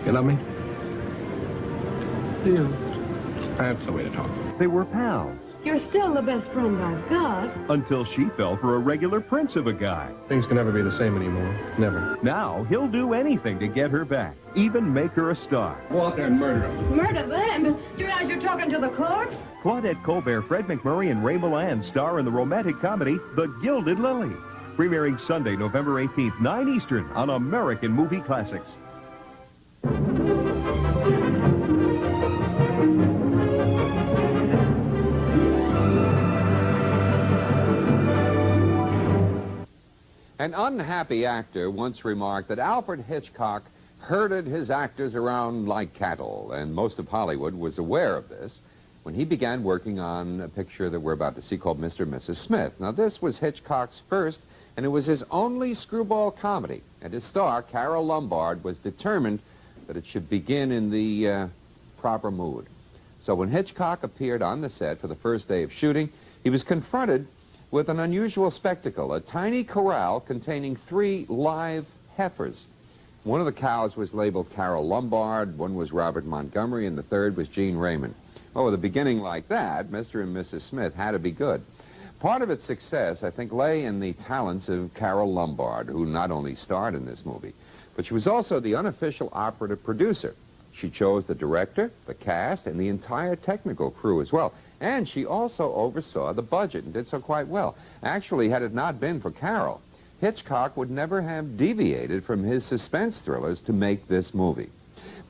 You love me? Do you? That's the way to talk. They were pals. You're still the best friend I've got. Until she fell for a regular prince of a guy. Things can never be the same anymore. Never. Now, he'll do anything to get her back. Even make her a star. Go out there and murder him. Murder them? You realize you're talking to the courts? Claudette Colbert, Fred McMurray, and Ray Milland star in the romantic comedy The Gilded Lily. Premiering Sunday, November 18th, 9 Eastern on American Movie Classics. An unhappy actor once remarked that Alfred Hitchcock herded his actors around like cattle, and most of Hollywood was aware of this when he began working on a picture that we're about to see called Mr. and Mrs. Smith. Now, this was Hitchcock's first, and it was his only screwball comedy, and his star, Carole Lombard, was determined that it should begin in the proper mood. So when Hitchcock appeared on the set for the first day of shooting, he was confronted with an unusual spectacle, a tiny corral containing 3 live heifers. One of the cows was labeled Carole Lombard, one was Robert Montgomery, and the third was Gene Raymond. Well, with a beginning like that, Mr. and Mrs. Smith had to be good. Part of its success, I think, lay in the talents of Carole Lombard, who not only starred in this movie, but she was also the unofficial operative producer. She chose the director, the cast, and the entire technical crew as well. And she also oversaw the budget and did so quite well. Actually, had it not been for Carole, Hitchcock would never have deviated from his suspense thrillers to make this movie.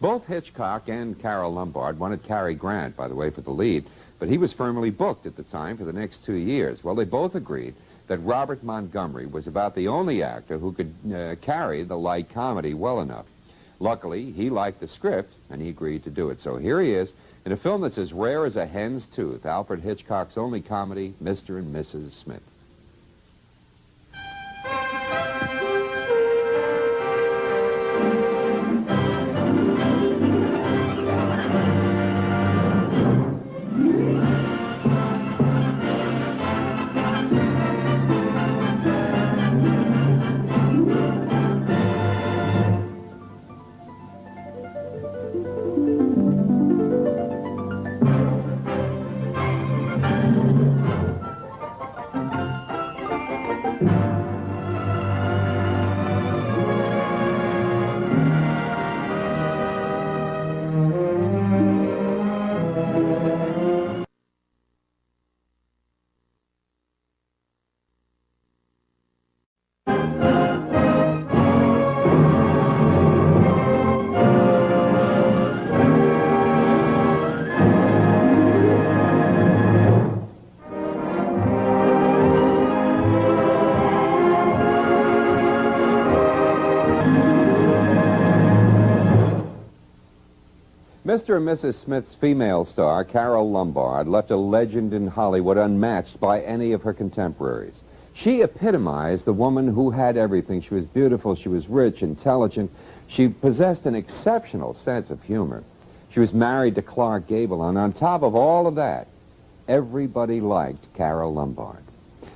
Both Hitchcock and Carole Lombard wanted Cary Grant, by the way, for the lead, but he was firmly booked at the time for the next 2 years. Well, they both agreed that Robert Montgomery was about the only actor who could carry the light comedy well enough. Luckily, he liked the script, and he agreed to do it. So here he is, in a film that's as rare as a hen's tooth, Alfred Hitchcock's only comedy, Mr. and Mrs. Smith. Mr. and Mrs. Smith's female star, Carole Lombard, left a legend in Hollywood unmatched by any of her contemporaries. She epitomized the woman who had everything. She was beautiful, she was rich, intelligent. She possessed an exceptional sense of humor. She was married to Clark Gable, and on top of all of that, everybody liked Carole Lombard.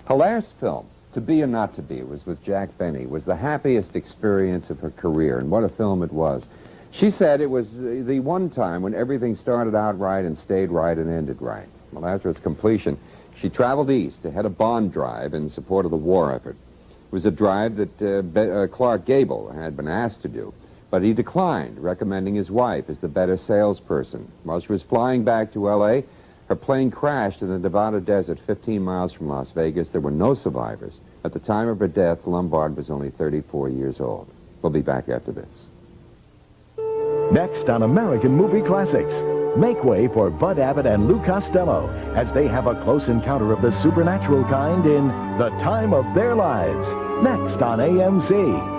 Her last film, To Be or Not to Be, was with Jack Benny, was the happiest experience of her career, and what a film it was. She said it was the one time when everything started out right and stayed right and ended right. Well, after its completion, she traveled east to head a bond drive in support of the war effort. It was a drive that Clark Gable had been asked to do, but he declined, recommending his wife as the better salesperson. While she was flying back to L.A., her plane crashed in the Nevada desert 15 miles from Las Vegas. There were no survivors. At the time of her death, Lombard was only 34 years old. We'll be back after this. Next on American Movie Classics, make way for Bud Abbott and Lou Costello as they have a close encounter of the supernatural kind in The Time of Their Lives. Next on AMC.